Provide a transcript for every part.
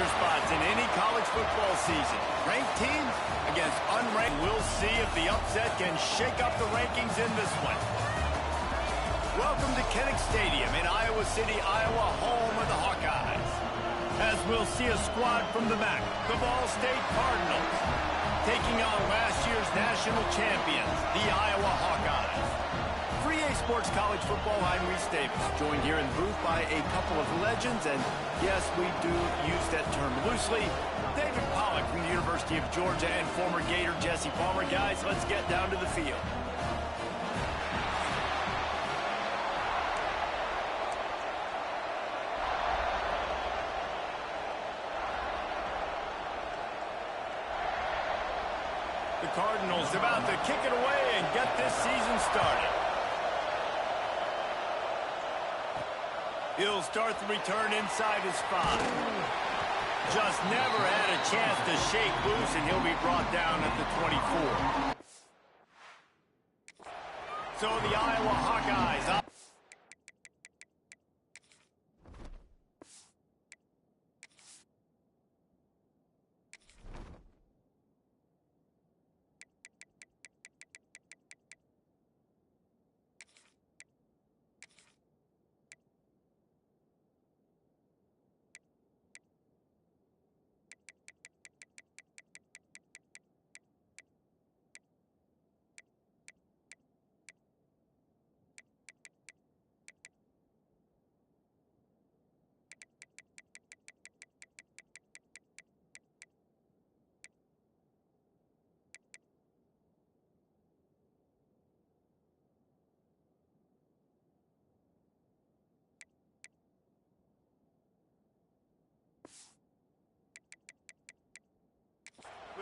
roster spots in any college football season. Ranked teams against unranked. We'll see if the upset can shake up the rankings in this one. Welcome to Kinnick Stadium in Iowa City, Iowa, home of the Hawkeyes. As we'll see a squad from the back, the Ball State Cardinals, taking on last year's national champions, the Iowa Hawkeyes. Free A Sports College Football, I'm Reese Davis, joined here in the booth by a couple of legends, and yes, we do use that term loosely. David Pollack from the University of Georgia and former Gator Jesse Palmer. Guys, let's get down to the field. The Cardinals about to kick it away and get this season started. He'll start the return inside his 5. Just never had a chance to shake loose, and he'll be brought down at the 24. So the Iowa Hawkeyes up.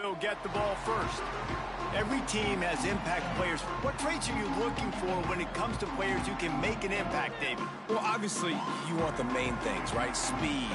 Will get the ball first. Every team has impact players. What traits are you looking for when it comes to players who can make an impact, David? Well, obviously, you want the main things, right? Speed,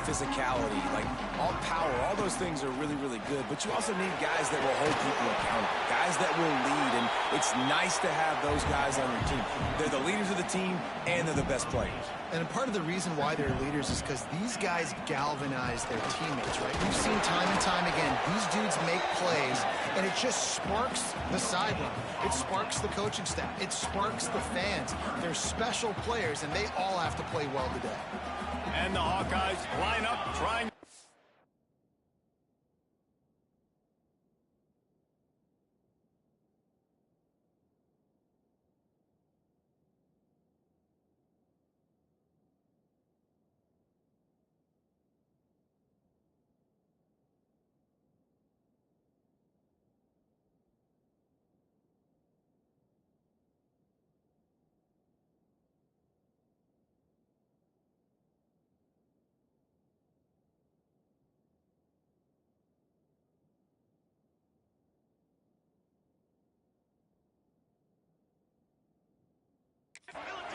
physicality, like all power, all those things are really, really good. But you also need guys that will hold people accountable, guys that will lead, and it's nice to have those guys on your team. They're the leaders of the team, and they're the best players. And part of the reason why they're leaders is because these guys galvanize their teammates, right? We've seen time and time again, these dudes make plays, and it just sparks the sideline. It sparks the coaching staff. It sparks the fans. They're special players, and they all have to play well today. And the Hawkeyes line up, trying.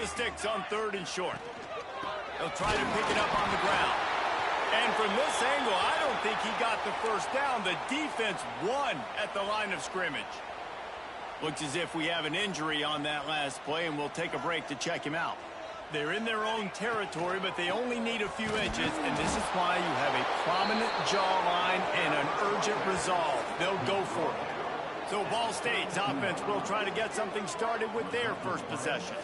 The sticks on 3rd and short. He'll try to pick it up on the ground. And from this angle, I don't think he got the first down. The defense won at the line of scrimmage. Looks as if we have an injury on that last play, and we'll take a break to check him out. They're in their own territory, but they only need a few inches, and this is why you have a prominent jawline and an urgent resolve. They'll go for it. So Ball State's offense will try to get something started with their first possession.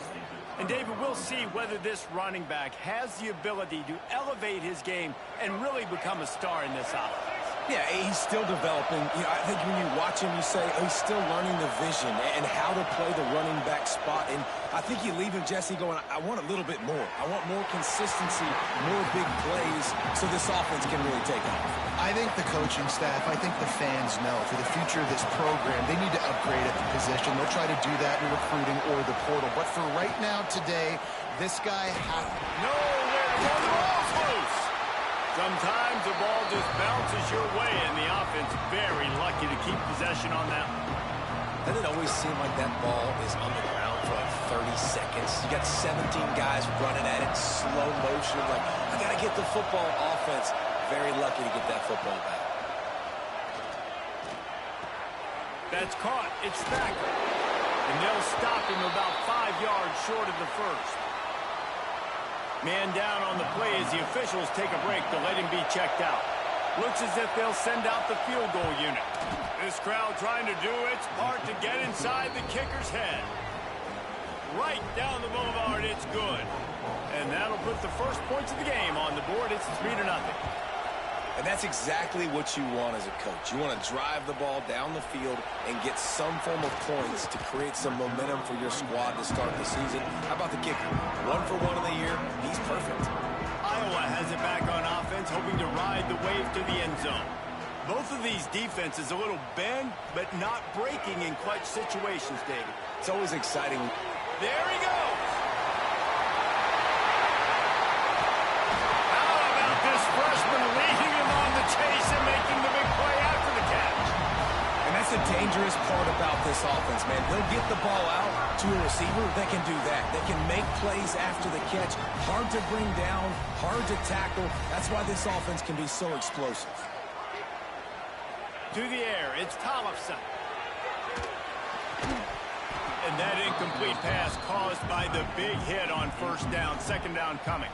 And, David, we'll see whether this running back has the ability to elevate his game and really become a star in this offense. Yeah, he's still developing. I think when you watch him, you say, oh, he's still learning the vision and how to play the running back spot. And I think you leave him, Jesse, going, I want a little bit more. I want more consistency, more big plays so this offense can really take off. I think the coaching staff, I think the fans know for the future of this program, they need to upgrade at the position. They'll try to do that in recruiting or the portal. But for right now, today, this guy has... Nowhere to run, the ball's loose. Sometimes the ball just bounces your way, and the offense very lucky to keep possession on that one. Doesn't it always seem like that ball is on the ground for like 30 seconds? You got 17 guys running at it, slow motion. Like, I got to get the football. Offense very lucky to get that football back. That's caught. It's Thacker. And they'll stop him about 5 yards short of the first. Man down on the play as the officials take a break to let him be checked out. Looks as if they'll send out the field goal unit. This crowd trying to do its part to get inside the kicker's head. Right down the boulevard, it's good. And that'll put the first points of the game on the board. It's 3-0. And that's exactly what you want as a coach. You want to drive the ball down the field and get some form of points to create some momentum for your squad to start the season. How about the kicker? 1 for 1 in the year. He's perfect. Iowa has it back on offense, hoping to ride the wave to the end zone. Both of these defenses a little bend, but not breaking in clutch situations, David. It's always exciting. There he goes. How about this freshman leading him on the chase and making the big play after the catch? And that's the dangerous part about this offense, man. They'll get the ball out to a receiver. They can do that. They can make plays after the catch. Hard to bring down, hard to tackle. That's why this offense can be so explosive. To the air, it's Tollefson. And that incomplete pass caused by the big hit on first down. Second down coming.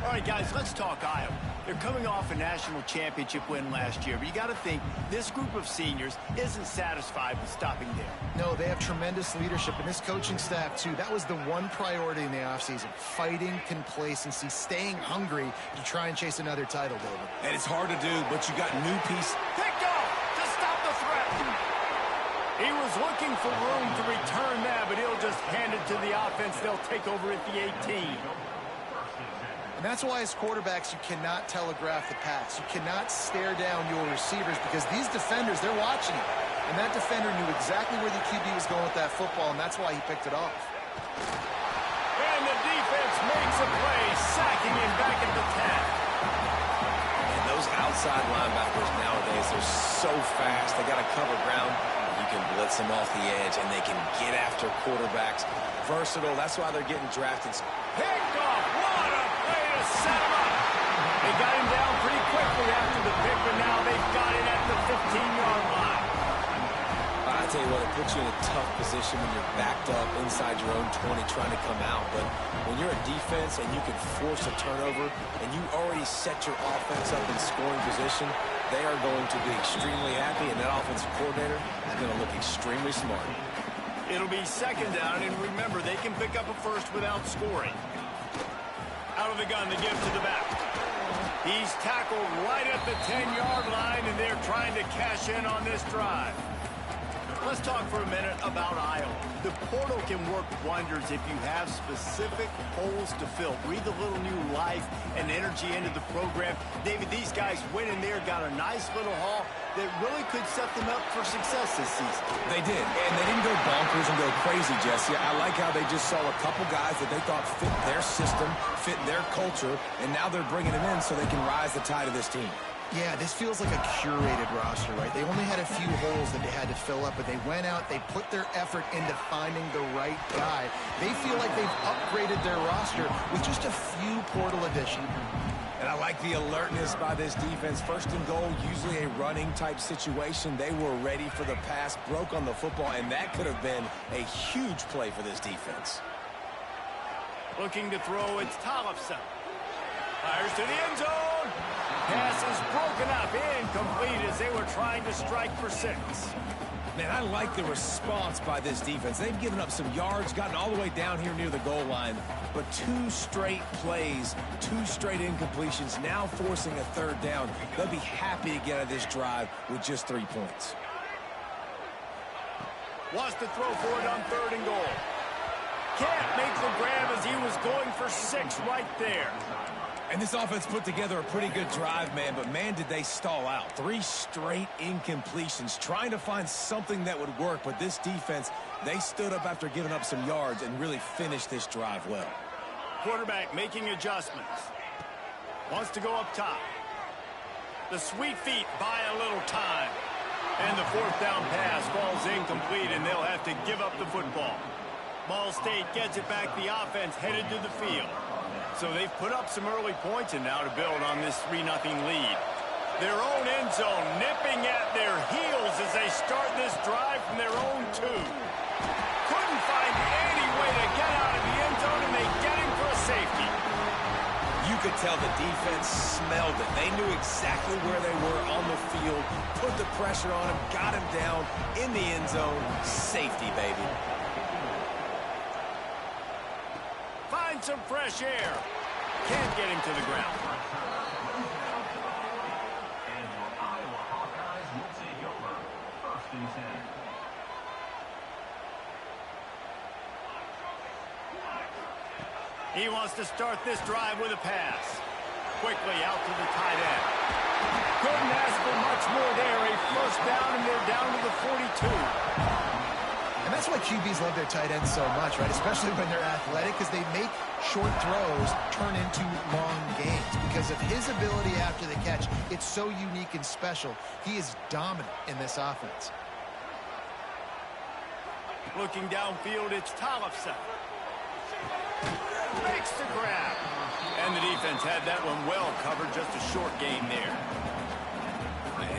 All right, guys, let's talk Iowa. They're coming off a national championship win last year, but you got to think this group of seniors isn't satisfied with stopping there. No, they have tremendous leadership, and this coaching staff, too. That was the one priority in the offseason. Fighting complacency, staying hungry to try and chase another title, David. And it's hard to do, but you got new piece. Picked off to stop the threat. He was looking for room to return that, but he'll just hand it to the offense. They'll take over at the 18. And that's why as quarterbacks, you cannot telegraph the pass. You cannot stare down your receivers because these defenders, they're watching it. And that defender knew exactly where the QB was going with that football, and that's why he picked it off. And the defense makes a play, sacking him back at the 10. And those outside linebackers nowadays, they're so fast. They got to cover ground. You can blitz them off the edge, and they can get after quarterbacks. Versatile. That's why they're getting drafted. Picked off. What a play to set him up. They got him down pretty quickly after the pick, but now they've got it at the 15-yard line. I tell you what, it puts you in a tough position when you're backed up inside your own 20 trying to come out. But when you're a defense and you can force a turnover and you already set your offense up in scoring position, they are going to be extremely happy, and that offensive coordinator is going to look extremely smart. It'll be second down, and remember, they can pick up a first without scoring. Out of the gun, the give to the back. He's tackled right at the 10-yard line, and they're trying to cash in on this drive. Let's talk for a minute about Iowa. The portal can work wonders if you have specific holes to fill. Breathe a little new life and energy into the program. David, these guys went in there, got a nice little haul that really could set them up for success this season. They did, and they didn't go bonkers and go crazy, Jesse. I like how they just saw a couple guys that they thought fit their system, fit their culture, and now they're bringing them in so they can rise the tide of this team. Yeah, this feels like a curated roster, right? They only had a few holes that they had to fill up, but they went out, they put their effort into finding the right guy. They feel like they've upgraded their roster with just a few portal additions. And I like the alertness by this defense. First and goal, usually a running type situation. They were ready for the pass, broke on the football, and that could have been a huge play for this defense. Looking to throw, it's Tollefson. Fires to the end zone. Pass is broken up, incomplete as they were trying to strike for 6. Man, I like the response by this defense. They've given up some yards, gotten all the way down here near the goal line, but 2 straight plays, 2 straight incompletions, now forcing a third down. They'll be happy to get out of this drive with just 3 points. Wants to throw for it on 3rd and goal. Can't make the grab as he was going for 6 right there. And this offense put together a pretty good drive, man, but man, did they stall out. 3 straight incompletions, trying to find something that would work, but this defense, they stood up after giving up some yards and really finished this drive well. Quarterback making adjustments. Wants to go up top. The sweet feet buy a little time. And the 4th down pass falls incomplete, and they'll have to give up the football. Ball State gets it back. The offense headed to the field. So they've put up some early points and now to build on this 3-0 lead. Their own end zone nipping at their heels as they start this drive from their own 2. Couldn't find any way to get out of the end zone, and they get him for a safety. tell the defense smelled it. They knew exactly where they were on the field, put the pressure on him, got him down in the end zone. Safety, baby. Find some fresh air. Can't get him to the ground. He wants to start this drive with a pass. Quickly out to the tight end. Couldn't ask for much more there. A first down, and they're down to the 42. And that's why QBs love their tight ends so much, right? Especially when they're athletic, because they make short throws turn into long gains. Because of his ability after the catch, it's so unique and special. He is dominant in this offense. Looking downfield, it's Tollefson. Makes the grab. And the defense had that one well covered, just a short gain there.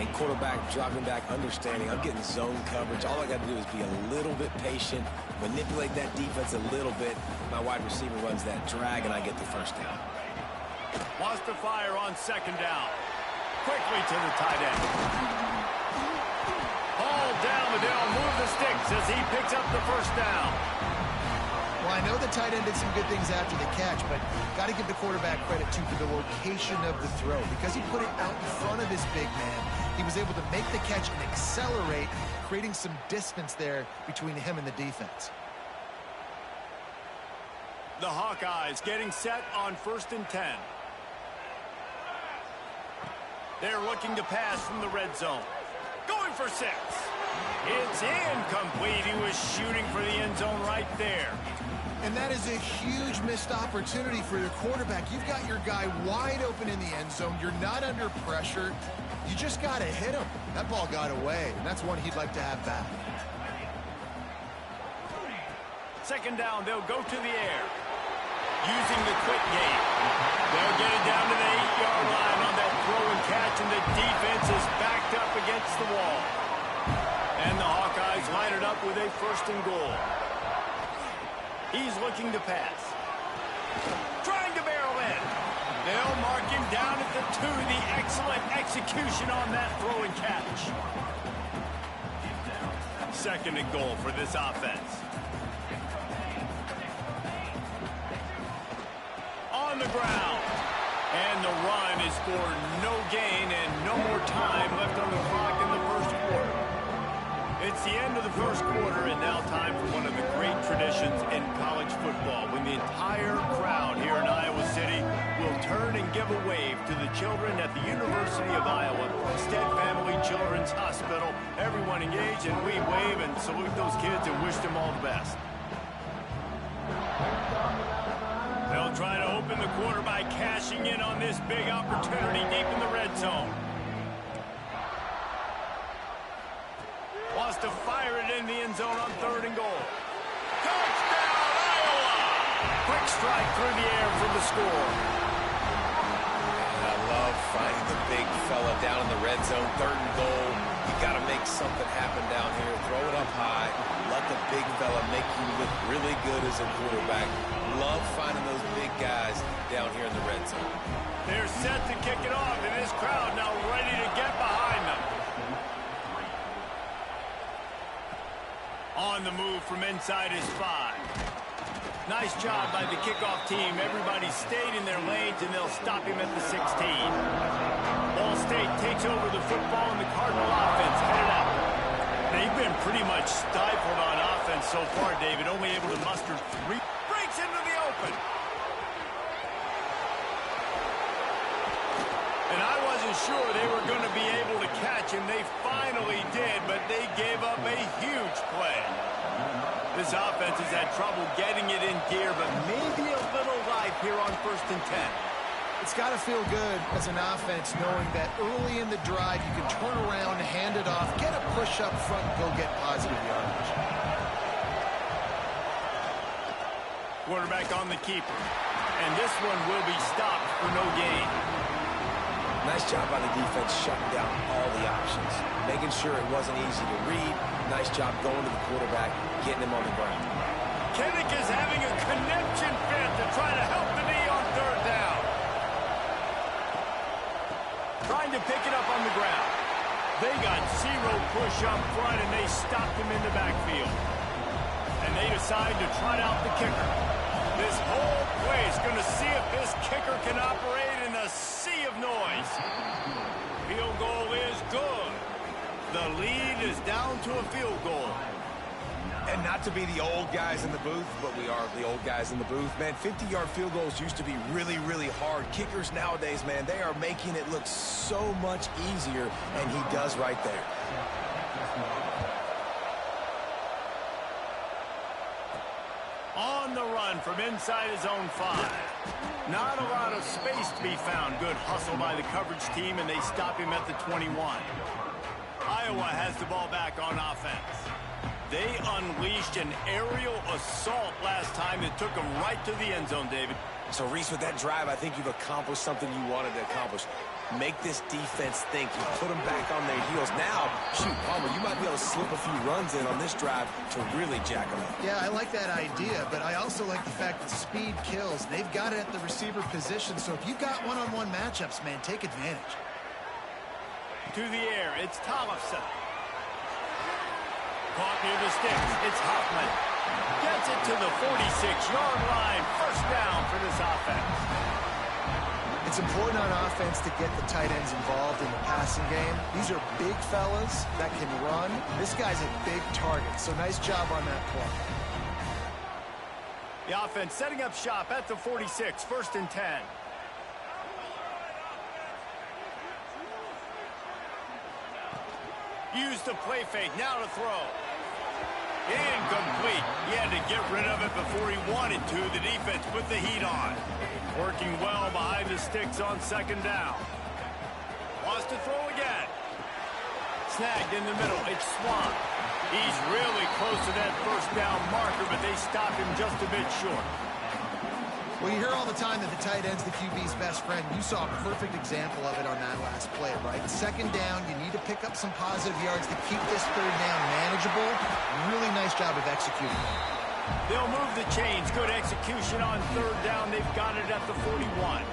And quarterback dropping back, understanding I'm getting zone coverage. All I got to do is be a little bit patient, manipulate that defense a little bit. My wide receiver runs that drag, and I get the first down. Wants to fire on second down. Quickly to the tight end. Ball down, but they'll move the sticks as he picks up the first down. Well, I know the tight end did some good things after the catch, but got to give the quarterback credit, too, for the location of the throw. Because he put it out in front of his big man, he was able to make the catch and accelerate, creating some distance there between him and the defense. The Hawkeyes getting set on 1st and 10. They're looking to pass from the red zone. Going for 6. It's incomplete. He was shooting for the end zone right there. And that is a huge missed opportunity for your quarterback. You've got your guy wide open in the end zone. You're not under pressure. You just got to hit him. That ball got away, and that's one he'd like to have back. Second down, they'll go to the air. Using the quick game. They'll get it down to the 8-yard line on that throw and catch, and the defense is backed up against the wall. And the Hawkeyes line it up with a 1st and goal. He's looking to pass. Trying to barrel in. They'll mark him down at the 2. The excellent execution on that throw and catch. 2nd and goal for this offense. On the ground. And the run is for no gain and no more time left on the clock in the first quarter. It's the end of the first quarter, and now time for one of the great traditions in college football, when the entire crowd here in Iowa City will turn and give a wave to the children at the University of Iowa, Stead Family Children's Hospital. Everyone engaged, and we wave and salute those kids and wish them all the best. They'll try to open the quarter by cashing in on this big opportunity deep in the red zone. Wants to fire it in the end zone on 3rd and goal. Touchdown, Iowa! Quick strike through the air for the score. And I love finding the big fella down in the red zone, 3rd and goal. You got to make something happen down here. Throw it up high. Let the big fella make you look really good as a quarterback. Love finding those big guys down here in the red zone. They're set to kick it off, and this crowd now ready to get behind them. On the move from inside his 5. Nice job by the kickoff team. Everybody stayed in their lanes, and they'll stop him at the 16. Ball State takes over the football, and the Cardinal offense headed out. They've been pretty much stifled on offense so far, David. Only able to muster 3. Breaks into the open. And I wasn't sure they were going to be able to catch him. They finally did, but they gave up a huge play. This offense has had trouble getting it in gear, but maybe a little life here on 1st and 10. It's got to feel good as an offense knowing that early in the drive you can turn around, hand it off, get a push up front, and go get positive yardage. Quarterback on the keeper. And this one will be stopped for no gain. Nice job by the defense shutting down all the options, making sure it wasn't easy to read. Nice job going to the quarterback, getting him on the ground. Kinnick is having a conniption fit to try to help the knee on 3rd down. pick it up on the ground. They got zero push up front, and they stopped him in the backfield. And they decide to trot out the kicker. This whole play is going to see if this kicker can operate in a sea of noise. Field goal is good. The lead is down to a field goal. And not to be the old guys in the booth, but we are the old guys in the booth. Man, 50-yard field goals used to be really, really hard. Kickers nowadays, man, they are making it look so much easier, and he does right there. On the run from inside his own 5. Not a lot of space to be found. Good hustle by the coverage team, and they stop him at the 21. Iowa has the ball back on offense. They unleashed an aerial assault last time that took them right to the end zone, David. So, Reese, with that drive, I think you've accomplished something you wanted to accomplish. Make this defense think. You put them back on their heels. Now, shoot, Palmer, you might be able to slip a few runs in on this drive to really jack them up. Yeah, I like that idea, but I also like the fact that speed kills. They've got it at the receiver position, so if you've got one-on-one matchups, man, take advantage. To the air, it's Tollefson. Caught near the sticks, it's Hoffman. Gets it to the 46-yard line. First down for this offense. It's important on offense to get the tight ends involved in the passing game. These are big fellas that can run. This guy's a big target, so nice job on that play. The offense setting up shop at the 46, 1st and 10. Use the play fake, now to throw. Incomplete. He had to get rid of it before he wanted to. The defense put the heat on. Working well behind the sticks on 2nd down. Wants to throw again. Snagged in the middle. It's Swann. He's really close to that 1st down marker, but they stopped him just a bit short. Well, you hear all the time that the tight end's the QB's best friend. You saw a perfect example of it on that last play, right? 2nd down, you need to pick up some positive yards to keep this 3rd down manageable. Really nice job of executing. They'll move the chains. Good execution on 3rd down. They've got it at the 41.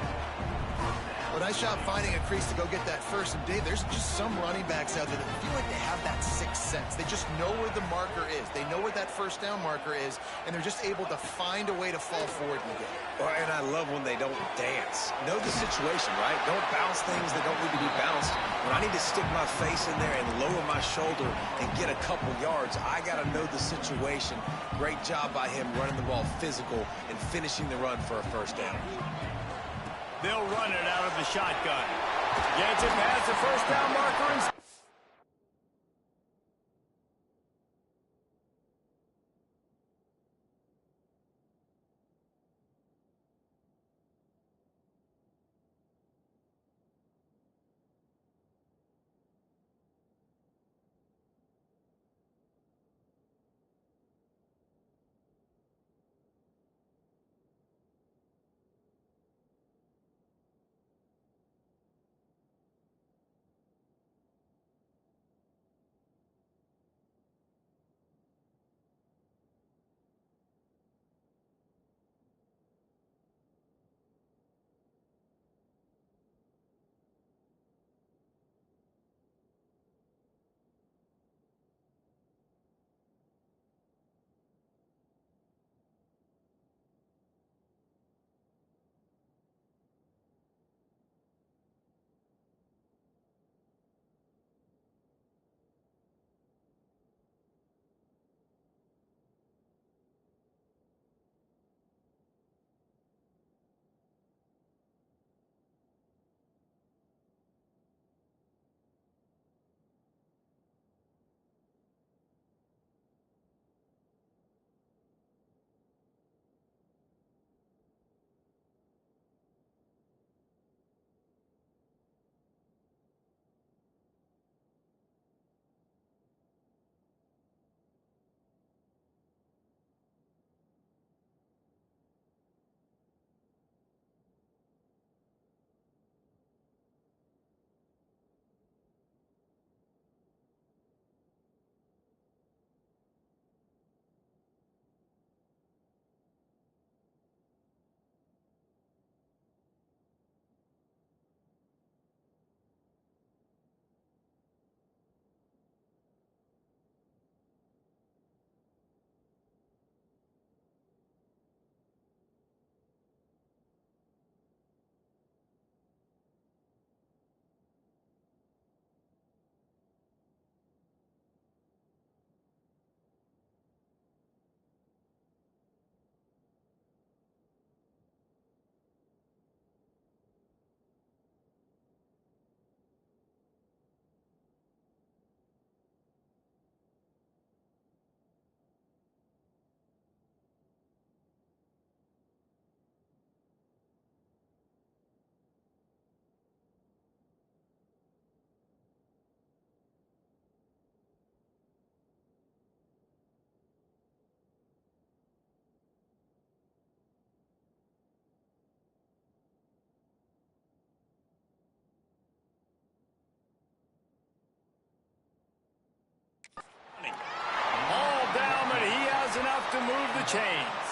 Well, nice job finding a crease to go get that first. And, Dave, there's just some running backs out there that feel like they have that 6th sense. They just know where the marker is. They know where that 1st down marker is, and they're just able to find a way to fall forward and get it. Well, and I love when they don't dance. Know the situation, right? Don't bounce things that don't need to be bounced. When I need to stick my face in there and lower my shoulder and get a couple yards, I got to know the situation. Great job by him running the ball physical and finishing the run for a 1st down. They'll run it out of the shotgun. Gets it past the 1st down marker and will move the chains.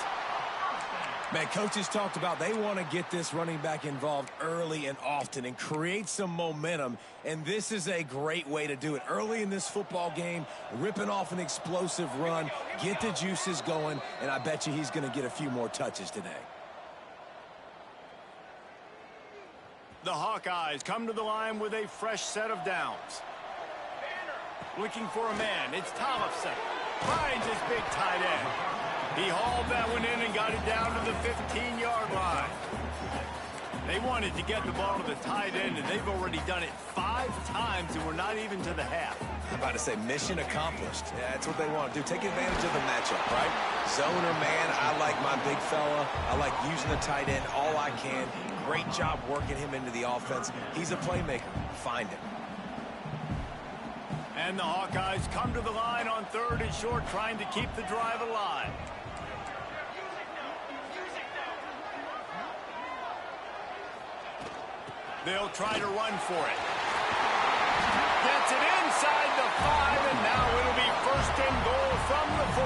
Man, coaches talked about they want to get this running back involved early and often and create some momentum, and this is a great way to do it. Early in this football game, ripping off an explosive run, get the juices going, and I bet you he's going to get a few more touches today. The Hawkeyes come to the line with a fresh set of downs. Looking for a man, it's Thompson. Finds his big tight end. He hauled that one in and got it down to the 15-yard line. They wanted to get the ball to the tight end, and they've already done it 5 times, and we're not even to the half. I'm about to say mission accomplished. Yeah, that's what they want to do. Take advantage of the matchup, right? Zone or man, I like my big fella. I like using the tight end all I can. Great job working him into the offense. He's a playmaker. Find him. And the Hawkeyes come to the line on 3rd and short, trying to keep the drive alive. They'll try to run for it. Gets it inside the 5, and now it'll be 1st and goal from the 4.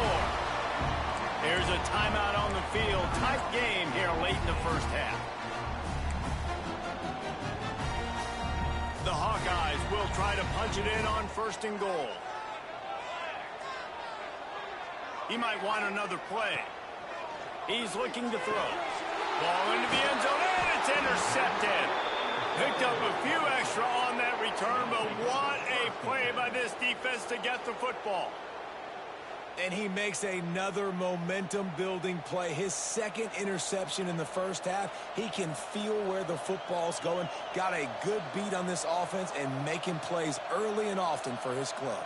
Here's a timeout on the field. Tight game here late in the first half. The Hawkeyes will try to punch it in on 1st and goal. He might want another play. He's looking to throw. Ball into the end zone, and it's intercepted. Picked up a few extra on that return, but what a play by this defense to get the football. And he makes another momentum-building play. His 2nd interception in the first half. He can feel where the football's going. Got a good beat on this offense and making plays early and often for his club.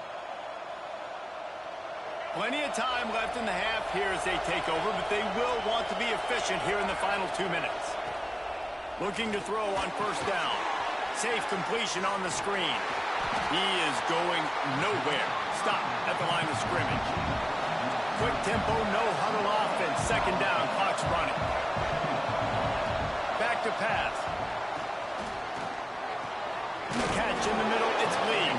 Plenty of time left in the half here as they take over, but they will want to be efficient here in the final 2 minutes. Looking to throw on 1st down. Safe completion on the screen. He is going nowhere. Stop at the line of scrimmage. Quick tempo, no huddle offense. 2nd down, clock's running. Back to pass. Catch in the middle, it's Lee.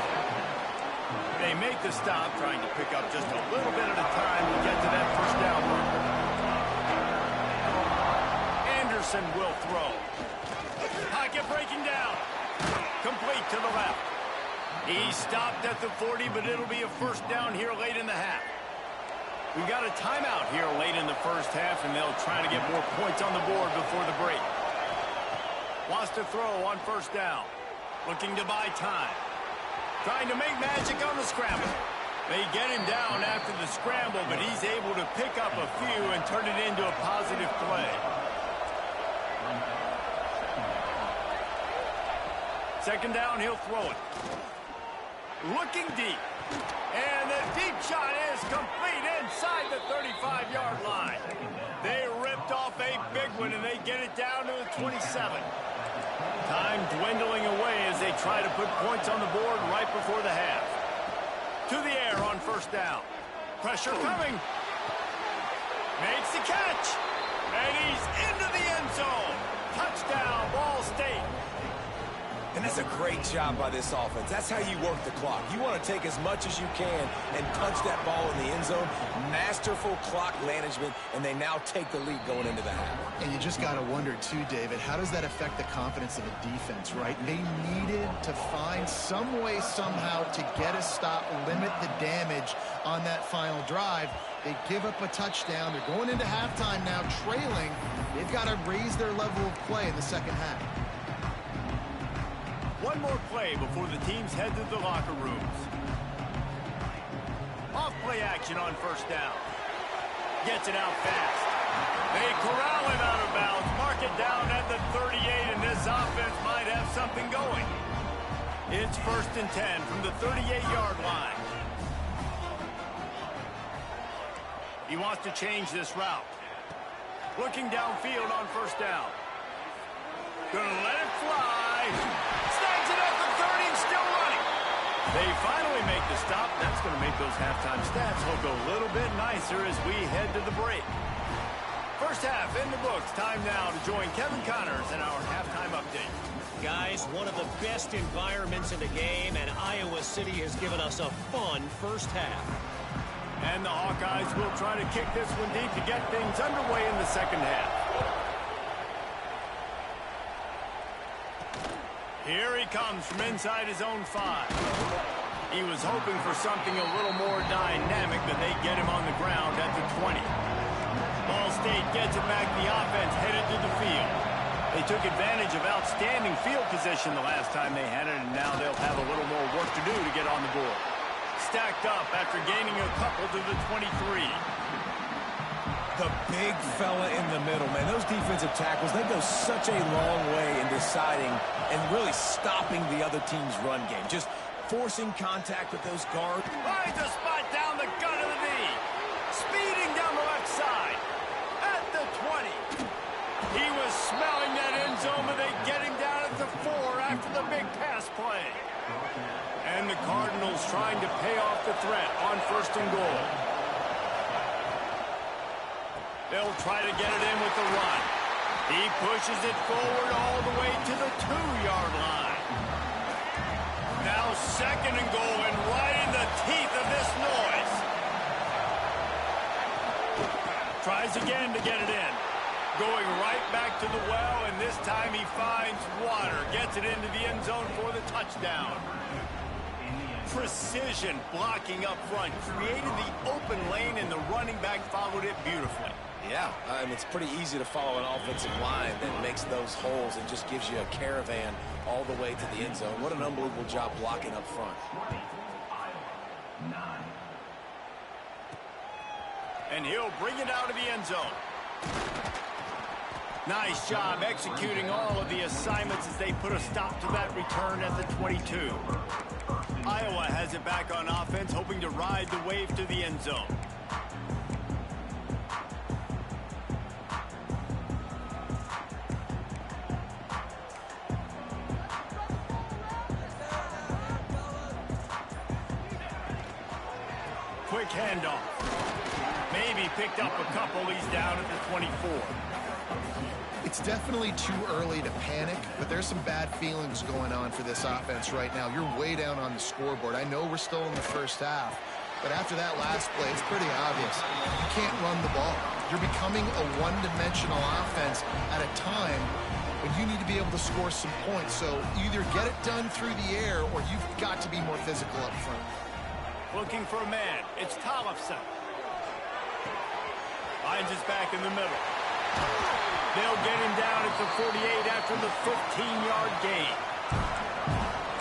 They make the stop, trying to pick up just a little bit at a time to get to that 1st down marker. Anderson will throw. Pocket breaking down. Complete to the left. He stopped at the 40, but it'll be a 1st down here late in the half. We've got a timeout here late in the first half, and they'll try to get more points on the board before the break. Wants to throw on 1st down. Looking to buy time. Trying to make magic on the scramble. They get him down after the scramble, but he's able to pick up a few and turn it into a positive play. 2nd down, he'll throw it. Looking deep. And the deep shot is complete inside the 35-yard line. They ripped off a big one, and they get it down to the 27. Time dwindling away as they try to put points on the board right before the half. To the air on 1st down. Pressure coming. Makes the catch. And he's into the end zone. Touchdown, Ball State. And that's a great job by this offense. That's how you work the clock. You want to take as much as you can and punch that ball in the end zone. Masterful clock management, and they now take the lead going into the half. And you just got to wonder, too, David, how does that affect the confidence of the defense, right? They needed to find some way, somehow, to get a stop, limit the damage on that final drive. They give up a touchdown. They're going into halftime now, trailing. They've got to raise their level of play in the second half. One more play before the teams head to the locker rooms. Off play action on 1st down. Gets it out fast. They corral him out of bounds. Mark it down at the 38, and this offense might have something going. It's 1st and 10 from the 38-yard line. He wants to change this route. Looking downfield on 1st down. Gonna let it fly. Snags it at the 30, still running. They finally make the stop. That's going to make those halftime stats look a little bit nicer as we head to the break. First half in the books. Time now to join Kevin Connors in our halftime update. Guys, one of the best environments in the game, and Iowa City has given us a fun first half. And the Hawkeyes will try to kick this one deep to get things underway in the second half. Here he comes from inside his own 5. He was hoping for something a little more dynamic, but they get him on the ground at the 20. Ball State gets it back. The offense headed to the field. They took advantage of outstanding field position the last time they had it, and now they'll have a little more work to do to get on the board. Stacked up after gaining a couple to the 23. The big fella in the middle, man. Those defensive tackles, they go such a long way in deciding and really stopping the other team's run game. Just forcing contact with those guards. Finds a spot down the gut of the knee. Speeding down the left side. At the 20. He was smelling that end zone, but they get him down at the 4 after the big pass play. And the Cardinals trying to pay off the threat on 1st and goal. They'll try to get it in with the run. He pushes it forward all the way to the 2-yard line. Now 2nd and goal, and right in the teeth of this noise. Tries again to get it in. Going right back to the well, and this time he finds water. Gets it into the end zone for the touchdown. Precision blocking up front. Created the open lane, and the running back followed it beautifully. Yeah, it's pretty easy to follow an offensive line that makes those holes and just gives you a caravan all the way to the end zone. What an unbelievable job blocking up front. And he'll bring it out of the end zone. Nice job executing all of the assignments as they put a stop to that return at the 22. Iowa has it back on offense, hoping to ride the wave to the end zone. Quick handoff. Maybe picked up a couple. He's down at the 24. It's definitely too early to panic, but there's some bad feelings going on for this offense right now. You're way down on the scoreboard. I know we're still in the first half, but after that last play, it's pretty obvious. You can't run the ball. You're becoming a one-dimensional offense at a time when you need to be able to score some points. So either get it done through the air or you've got to be more physical up front. Looking for a man. It's Tollefson. Finds his back in the middle. They'll get him down at the 48 after the 15-yard gain.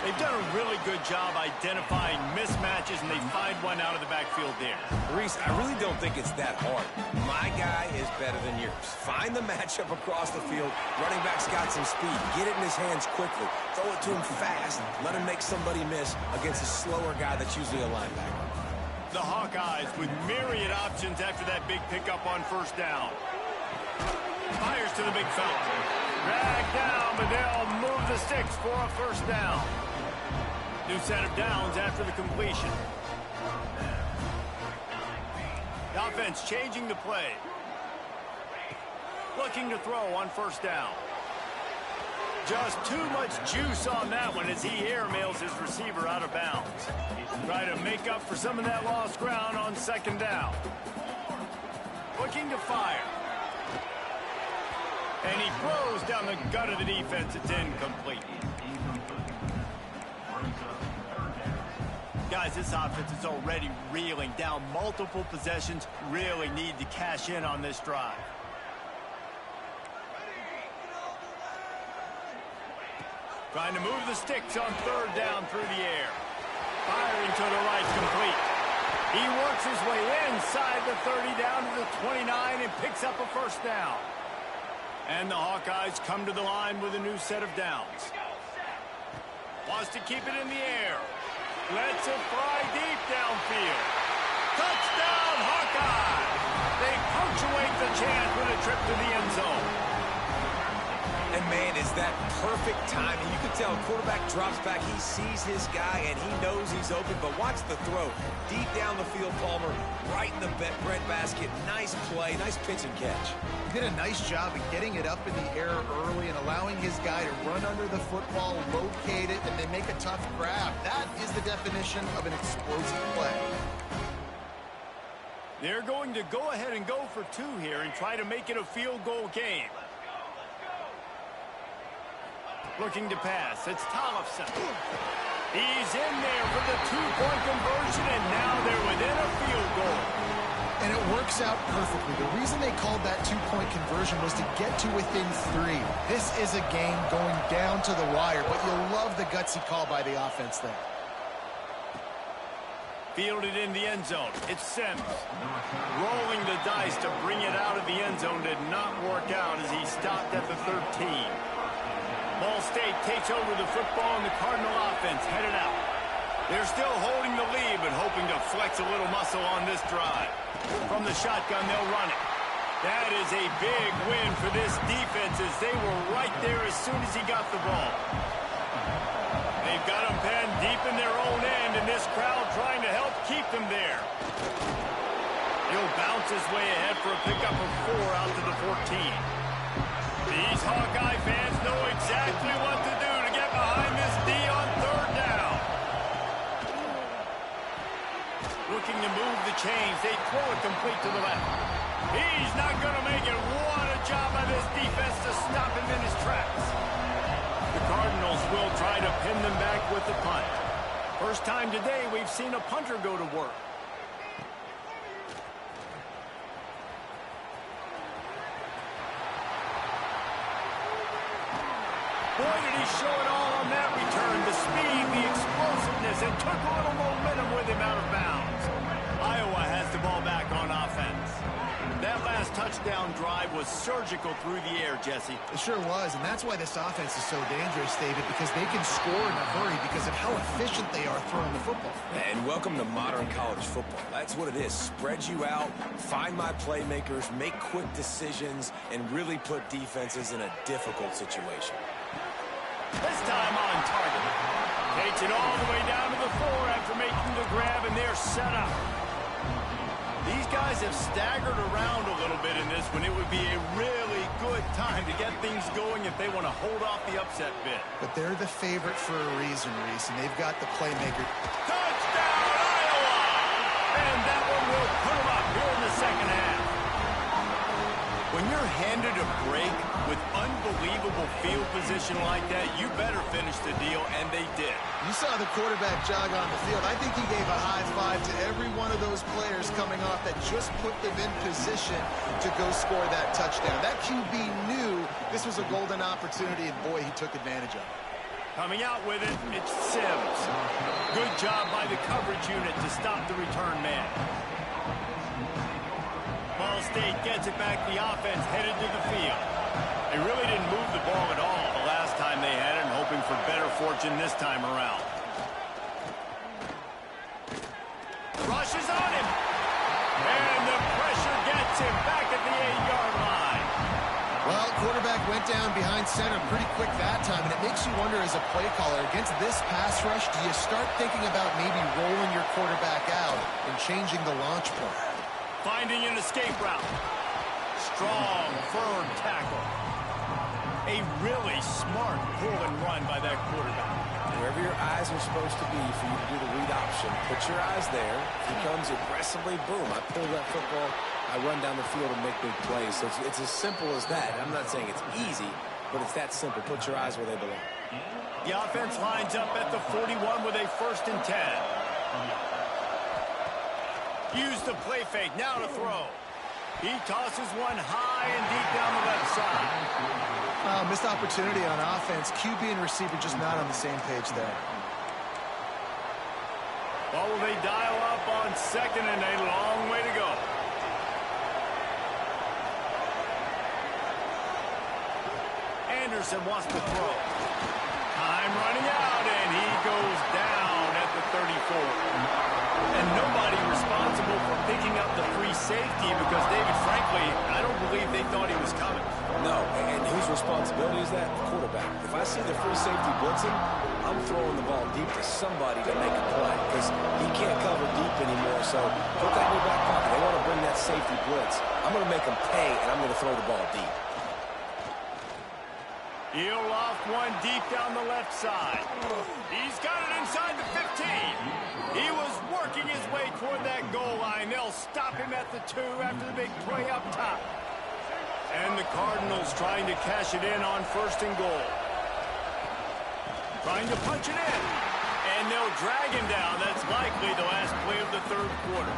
They've done a really good job identifying mismatches, and they find one out of the backfield there. Reese, I really don't think it's that hard. My guy is better than yours. Find the matchup across the field. Running back's got some speed. Get it in his hands quickly. Throw it to him fast. Let him make somebody miss against a slower guy that's usually a linebacker. The Hawkeyes with myriad options after that big pickup on 1st down. Fires to the big fella. Dragged down, but they'll move the sticks for a 1st down. New set of downs after the completion. The offense changing the play. Looking to throw on 1st down. Just too much juice on that one as he airmails his receiver out of bounds. Try to make up for some of that lost ground on 2nd down. Looking to fire. And he throws down the gut of the defense. It's incomplete. Guys, this offense is already reeling down multiple possessions. Really need to cash in on this drive. Trying to move the sticks on 3rd down through the air. Firing to the right, complete. He works his way inside the 30 down to the 29 and picks up a 1st down. And the Hawkeyes come to the line with a new set of downs. Wants to keep it in the air. Lets it fly deep downfield. Touchdown, Hawkeye! They punctuate the chance with a trip to the end zone. And, man, is that perfect timing. You can tell quarterback drops back. He sees his guy, and he knows he's open. But watch the throw. Deep down the field, Palmer, right in the breadbasket. Nice play, nice pitch and catch. He did a nice job of getting it up in the air early and allowing his guy to run under the football, locate it, and then make a tough grab. That is the definition of an explosive play. They're going to go ahead and go for two here and try to make it a field goal game. Looking to pass. It's Tollefson. He's in there for the two-point conversion, and now they're within a field goal. And it works out perfectly. The reason they called that two-point conversion was to get to within 3. This is a game going down to the wire, but you'll love the gutsy call by the offense there. Fielded in the end zone. It's Sims. Rolling the dice to bring it out of the end zone did not work out as he stopped at the 13. Ball State takes over the football, and the Cardinal offense headed out. They're still holding the lead, but hoping to flex a little muscle on this drive. From the shotgun, they'll run it. That is a big win for this defense as they were right there as soon as he got the ball. They've got him penned deep in their own end, and this crowd trying to help keep them there. He'll bounce his way ahead for a pickup of 4 out to the 14. These Hawkeye fans know exactly what to do to get behind this D on 3rd down. Looking to move the chains. They throw it complete to the left. He's not going to make it. What a job by this defense to stop him in his tracks. The Cardinals will try to pin them back with the punt. First time today we've seen a punter go to work. Boy, did he show it all on that return. The speed, the explosiveness, and took a little momentum with him out of bounds. Iowa has the ball back on offense. That last touchdown drive was surgical through the air, Jesse. It sure was, and that's why this offense is so dangerous, David, because they can score in a hurry because of how efficient they are throwing the football. And welcome to modern college football. That's what it is. Spread you out, find my playmakers, make quick decisions, and really put defenses in a difficult situation. This time on target. Takes it all the way down to the 4 after making the grab, and they're set up. These guys have staggered around a little bit in this one. It would be a really good time to get things going if they want to hold off the upset bid. But they're the favorite for a reason, Reese, and they've got the playmaker. Touchdown, Iowa! And that one will put them up here in the second half. When you're handed a break with unbelievable field position like that, you better finish the deal, and they did. You saw the quarterback jog on the field. I think he gave a high five to every one of those players coming off that just put them in position to go score that touchdown. That QB knew this was a golden opportunity, and boy, he took advantage of it. Coming out with it, it's Sims. Good job by the coverage unit to stop the return man. Ball State gets it back. The offense headed to the field. They really didn't move the ball at all the last time they had it, and hoping for better fortune this time around. Rushes on him. And the pressure gets him back at the 8-yard line. Well, quarterback went down behind center pretty quick that time, and it makes you wonder as a play caller, against this pass rush, do you start thinking about maybe rolling your quarterback out and changing the launch point? Finding an escape route. Strong, firm tackle. A really smart pull and run by that quarterback. Wherever your eyes are supposed to be for you to do the read option, put your eyes there. If he comes aggressively, boom, I pull that football, I run down the field and make big plays. So it's as simple as that. I'm not saying it's easy, but it's that simple. Put your eyes where they belong. The offense lines up at the 41 with a 1st and 10. Use the play fake, now to throw. He tosses one high and deep down the left side. Missed opportunity on offense. QB and receiver just not on the same page there. Well, will they dial up on 2nd and a long way to go? Anderson wants to throw. Time running out, and he goes down at the 34. And nobody responsible for picking up the free safety because, David, frankly, I don't believe they thought he was coming. No, and whose responsibility is that? The quarterback. If I see the free safety blitzing, I'm throwing the ball deep to somebody to make a play because he can't cover deep anymore, so put that in your back pocket. They want to bring that safety blitz. I'm going to make them pay, and I'm going to throw the ball deep. He'll loft one deep down the left side. He's got it inside the 15. He was working his way toward that goal line. They'll stop him at the 2 after the big play up top. And the Cardinals trying to cash it in on 1st and goal. Trying to punch it in. And they'll drag him down. That's likely the last play of the 3rd quarter.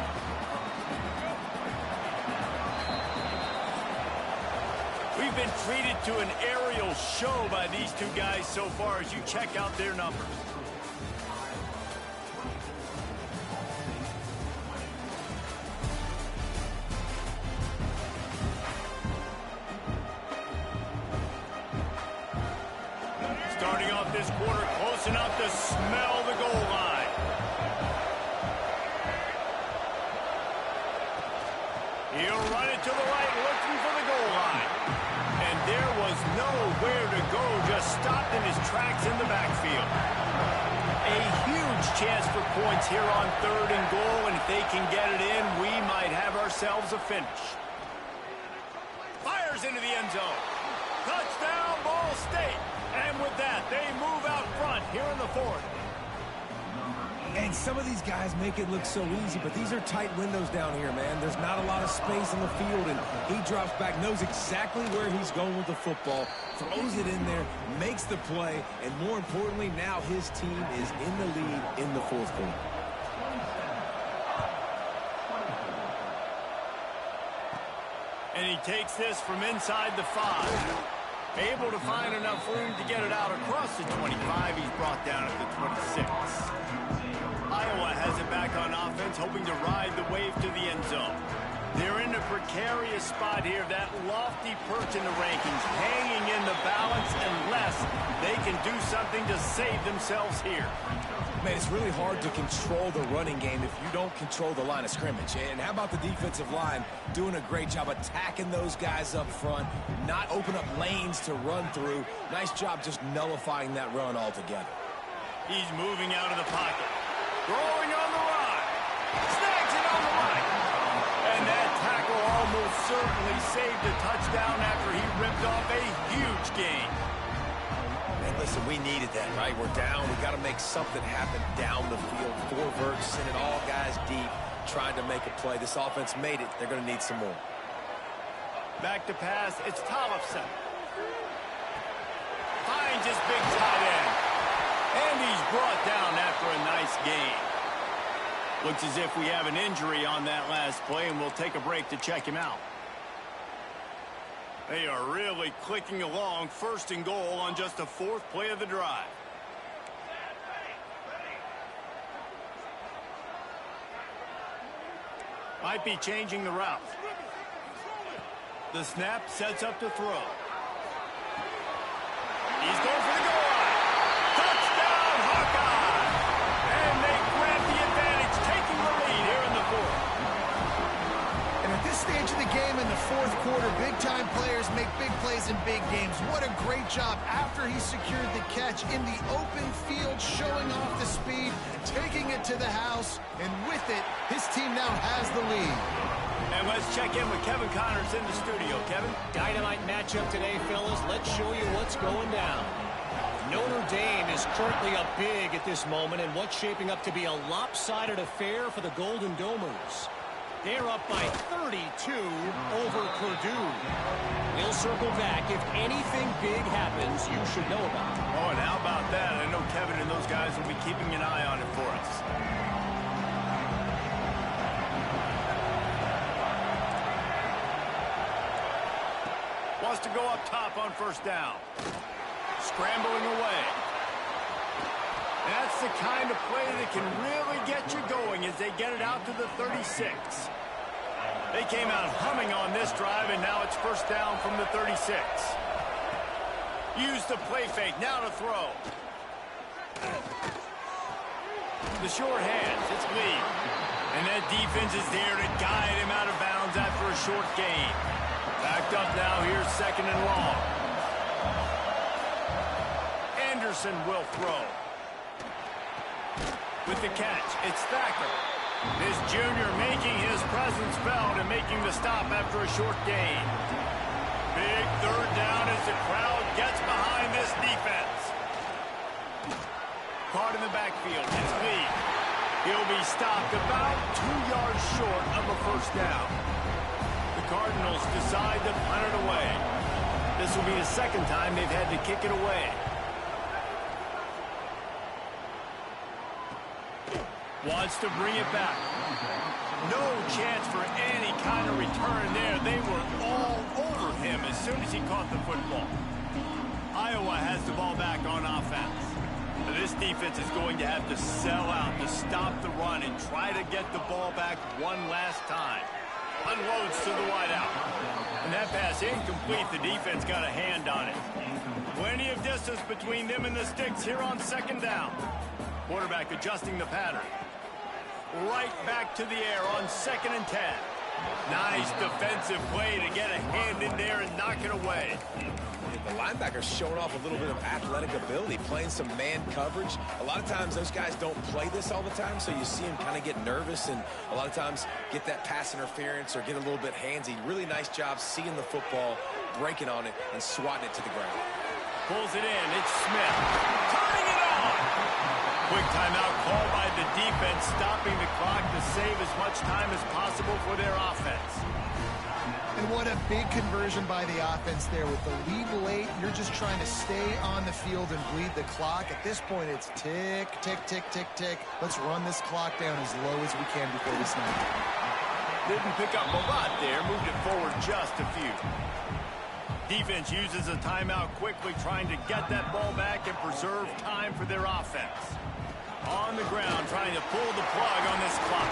We've been treated to an aerial show by these two guys so far as you check out their numbers. Starting off this quarter close enough to smell the goal line. He'll run it to the right, looking for the goal line. And there was nowhere to go, just stopped in his tracks in the backfield. A huge chance for points here on 3rd and goal, and if they can get it in, we might have ourselves a finish. Fires into the end zone. Touchdown, Ball State. And with that, they move out front here in the 4th. And some of these guys make it look so easy, but these are tight windows down here, man. There's not a lot of space on the field, and he drops back, knows exactly where he's going with the football, throws it in there, makes the play, and more importantly, now his team is in the lead in the 4th quarter. And he takes this from inside the 5. Able to find enough room to get it out across the 25. He's brought down at the 26. Iowa has it back on offense, hoping to ride the wave to the end zone. They're in a precarious spot here, that lofty perch in the rankings, hanging in the balance unless they can do something to save themselves here. Man, it's really hard to control the running game if you don't control the line of scrimmage. And how about the defensive line doing a great job attacking those guys up front, not open up lanes to run through. Nice job just nullifying that run altogether. He's moving out of the pocket. Throwing on the run. Snags it on the right. And that tackle almost certainly saved a touchdown after he ripped off a huge gain. And listen, we needed that, right? We're down. We got to make something happen down the field. 4 verts, sending all guys deep, trying to make a play. This offense made it. They're going to need some more. Back to pass. It's Tollefson. Finds his big tight end. And he's brought down after a nice gain. Looks as if we have an injury on that last play, and we'll take a break to check him out. They are really clicking along, 1st and goal on just the 4th play of the drive. Might be changing the route. The snap sets up to throw. He's going for the goal line. Touchdown, Hawkeye! And they grab the advantage, taking the lead here in the 4th. And at this stage of the game in the 4th quarter, big-time players make big plays in big games. What a great job after he secured the catch in the open field, showing off the speed, taking it to the house, and with it, his team now has the lead. And let's check in with Kevin Connors in the studio. Kevin? Dynamite matchup today, fellas. Let's show you what's going down. Notre Dame is currently up big at this moment in what's shaping up to be a lopsided affair for the Golden Domers. They're up by 32 over Purdue. We'll circle back. If anything big happens, you should know about it. Oh, and how about that? I know Kevin and those guys will be keeping an eye on it for us. Wants to go up top on 1st down. Scrambling away. That's the kind of play that can really get you going as they get it out to the 36. They came out humming on this drive, and now it's 1st down from the 36. Use the play fake, now to throw. The short hands, it's Lee. And that defense is there to guide him out of bounds after a short gain. Backed up now, here's 2nd and long. Anderson will throw. With the catch, it's Thacker. This junior making his presence felt and making the stop after a short gain. Big 3rd down as the crowd gets behind this defense. Caught in the backfield. It's Lee. He'll be stopped about 2 yards short of a first down. The Cardinals decide to punt it away. This will be the second time they've had to kick it away. Wants to bring it back. No chance for any kind of return there. They were all over him as soon as he caught the football. Iowa has the ball back on offense. This defense is going to have to sell out to stop the run and try to get the ball back one last time. Unloads to the wideout. And that pass incomplete. The defense got a hand on it. Plenty of distance between them and the sticks here on second down. Quarterback adjusting the pattern. Right back to the air on 2nd and 10. Nice defensive play to get a hand in there and knock it away. The linebacker's showing off a little bit of athletic ability, playing some man coverage. A lot of times those guys don't play this all the time, so you see him kind of get nervous and a lot of times get that pass interference or get a little bit handsy. Really nice job seeing the football, breaking on it, and swatting it to the ground. Pulls it in. It's Smith. Turning it on. Quick timeout called by the defense, stopping the clock to save as much time as possible for their offense. And what a big conversion by the offense there. With the lead late, you're just trying to stay on the field and bleed the clock. At this point, it's tick, tick, tick, tick, tick. Let's run this clock down as low as we can before we snap. Didn't pick up a lot there, moved it forward just a few. Defense uses a timeout quickly, trying to get that ball back and preserve time for their offense. On the ground, trying to pull the plug on this clock.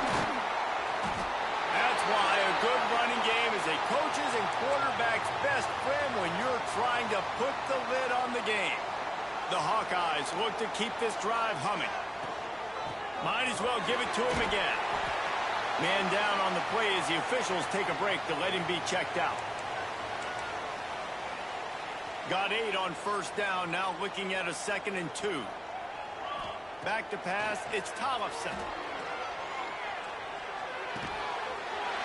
That's why a good running game is a coach's and quarterback's best friend when you're trying to put the lid on the game. The Hawkeyes look to keep this drive humming. Might as well give it to him again. Man down on the play as the officials take a break to let him be checked out. Got 8 on first down, now looking at a 2nd and 2. Back to pass, it's Tollefson.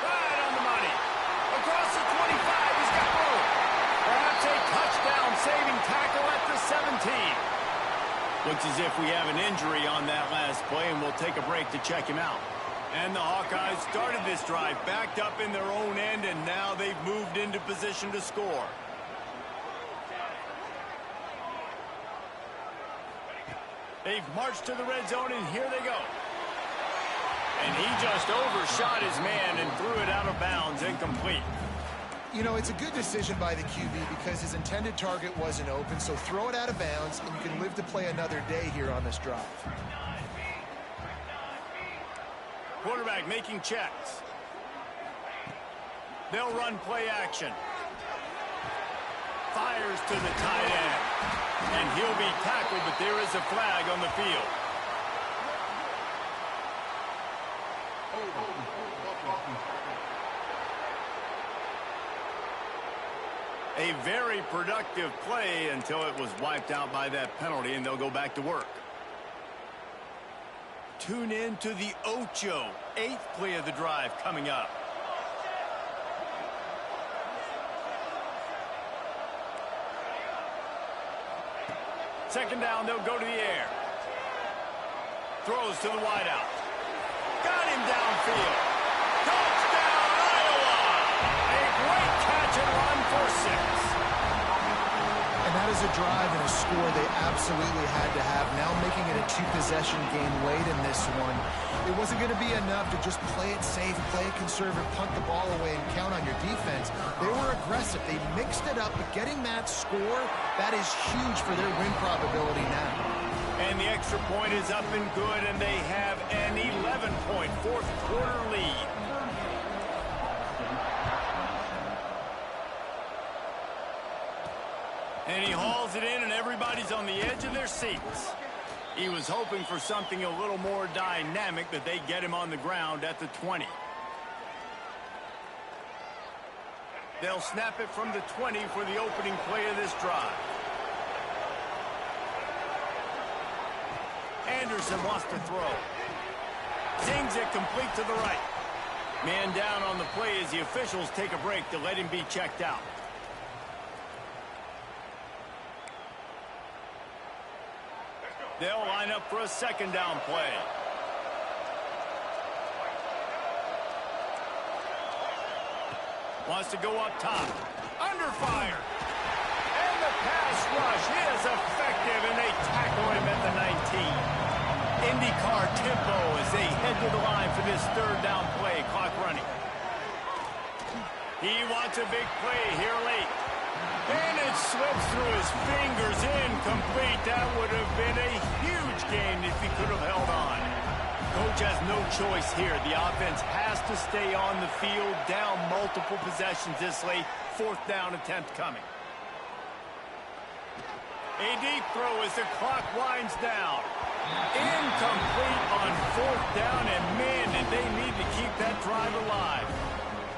Right on the money. Across the 25, he's got room. Perhaps a touchdown-saving tackle at the 17. Looks as if we have an injury on that last play, and we'll take a break to check him out. And the Hawkeyes started this drive backed up in their own end, and now they've moved into position to score. They've marched to the red zone, and here they go. And he just overshot his man and threw it out of bounds, incomplete. You know, it's a good decision by the QB because his intended target wasn't open, so throw it out of bounds, and you can live to play another day here on this drive. Quarterback making checks. They'll run play action. Fires to the tight end. And he'll be tackled, but there is a flag on the field. A very productive play until it was wiped out by that penalty, and they'll go back to work. Tune in to the Ocho, 8th play of the drive coming up. Second down, they'll go to the air. Throws to the wideout. Got him downfield. Touchdown, Iowa! A great catch and run for 6. And that is a drive and a score they absolutely had to have. Now making it a 2-possession game late in this one. It wasn't going to be enough to just play it safe, play it conservative, punt the ball away, and count on your defense. They were aggressive. They mixed it up, but getting that score, that is huge for their win probability now. And the extra point is up and good, and they have an 11-point fourth-quarter lead. And he hauls it in, and everybody's on the edge of their seats. He was hoping for something a little more dynamic, but they get him on the ground at the 20. They'll snap it from the 20 for the opening play of this drive. Anderson wants to throw. Zings it complete to the right. Man down on the play as the officials take a break to let him be checked out. They'll line up for a second down play. Wants to go up top. Under fire. And the pass rush is effective, and they tackle him at the 19. IndyCar tempo as they head to the line for this third down play. Clock running. He wants a big play here late. And it slips through his fingers. Incomplete. That would have been a huge gain if he could have held on. Coach has no choice here. The offense has to stay on the field, down multiple possessions this late. Fourth down attempt coming. A deep throw as the clock winds down. Incomplete on fourth down, and man, did they need to keep that drive alive.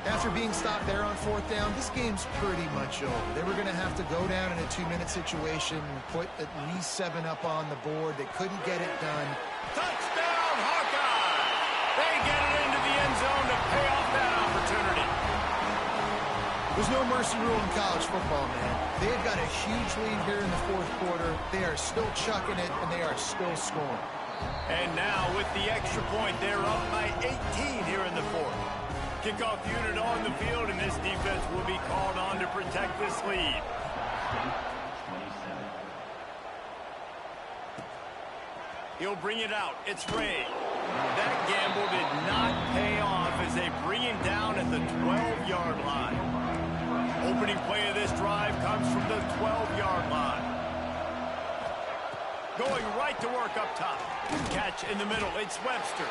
After being stopped there on fourth down, this game's pretty much over. They were going to have to go down in a 2-minute situation, put at least 7 up on the board. They couldn't get it done. Touchdown, Hawkeye! They get it into the end zone to pay off that opportunity. There's no mercy rule in college football, man. They've got a huge lead here in the fourth quarter. They are still chucking it, and they are still scoring. And now, with the extra point, they're up by 18 here in the fourth. Kickoff unit on the field, and this defense will be called on to protect this lead. He'll bring it out. It's Ray. That gamble did not pay off as they bring him down at the 12-yard line. Opening play of this drive comes from the 12-yard line. Going right to work up top. Catch in the middle. It's Webster.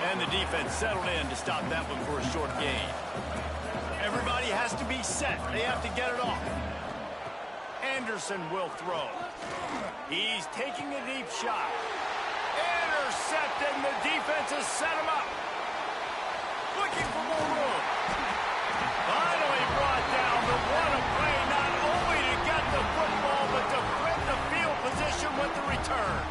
And the defense settled in to stop that one for a short gain. Everybody has to be set. They have to get it off. Anderson will throw. He's taking a deep shot. Intercepted, and the defense has set him up. Looking for more room. Finally brought down, but what a play, not only to get the football, but to flip the field position with the return.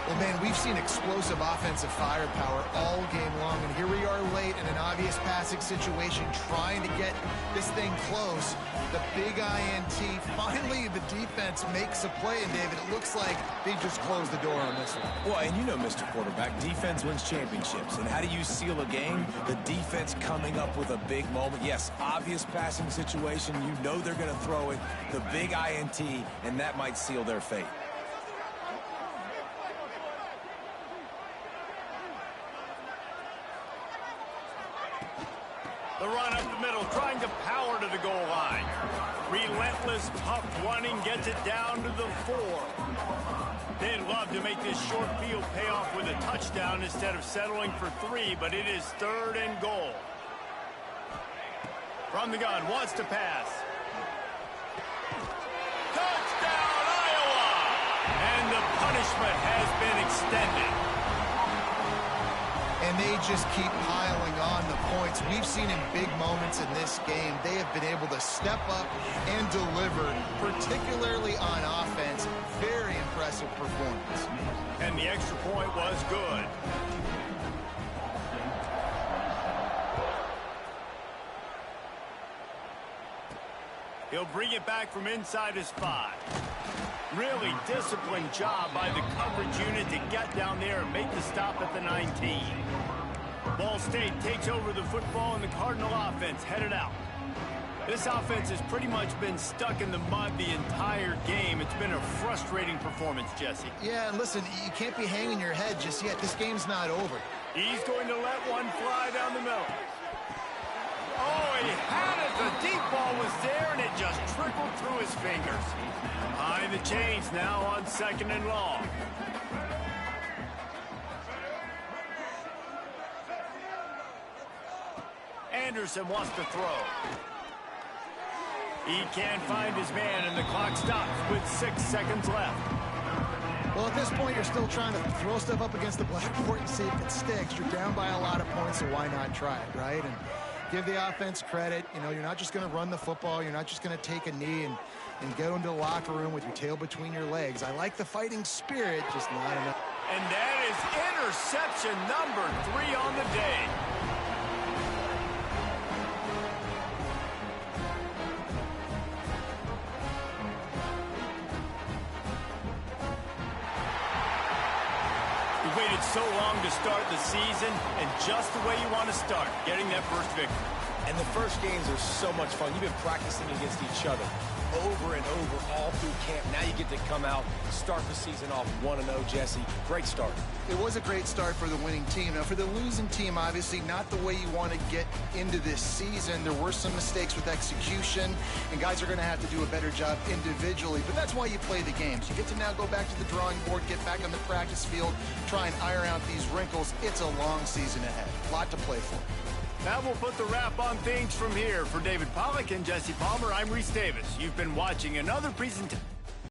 Well, man, we've seen explosive offensive firepower all game long, and here we are late in an obvious passing situation trying to get this thing close. The big INT, finally the defense makes a play, and David, it looks like they just closed the door on this one. Well, and you know, Mr. Quarterback, defense wins championships. And how do you seal a game? The defense coming up with a big moment. Yes, obvious passing situation. You know they're going to throw it. The big INT, and that might seal their fate. The run up the middle, trying to power to the goal line. Relentless, tough running, gets it down to the 4. They'd love to make this short field pay off with a touchdown instead of settling for 3, but it is 3rd and goal. From the gun, wants to pass. Touchdown, Iowa! And the punishment has been extended. And they just keep piling on the points. We've seen in big moments in this game, they have been able to step up and deliver, particularly on offense. Very impressive performance. And the extra point was good. He'll bring it back from inside his 5. Really disciplined job by the coverage unit to get down there and make the stop at the 19. Ball State takes over the football, and the Cardinal offense headed out. This offense has pretty much been stuck in the mud the entire game. It's been a frustrating performance, Jesse. Yeah, and listen, you can't be hanging your head just yet. This game's not over. He's going to let one fly down the middle. Oh, he had it. The deep ball was there, and it just trickled through his fingers. Behind the chains now on 2nd and long. Anderson wants to throw. He can't find his man, and the clock stops with 6 seconds left. Well, at this point, you're still trying to throw stuff up against the blackboard and see if it sticks. You're down by a lot of points, so why not try it, right? And give the offense credit. You know, you're not just going to run the football. You're not just going to take a knee and go into the locker room with your tail between your legs. I like the fighting spirit, just not enough. And that is interception number 3 on the day. waited so long to start the season, and just the way you want to start, getting that first victory. And the first games are so much fun. You've been practicing against each other over and over all through camp. Now you get to come out, start the season off 1-0, Jesse. Great start. It was a great start for the winning team. Now, for the losing team, obviously not the way you want to get into this season. There were some mistakes with execution, and guys are going to have to do a better job individually. But that's why you play the games. You get to now go back to the drawing board, get back on the practice field, try and iron out these wrinkles. It's a long season ahead. A lot to play for. That will put the wrap on things from here. For David Pollack and Jesse Palmer, I'm Reese Davis. You've been watching another presentation.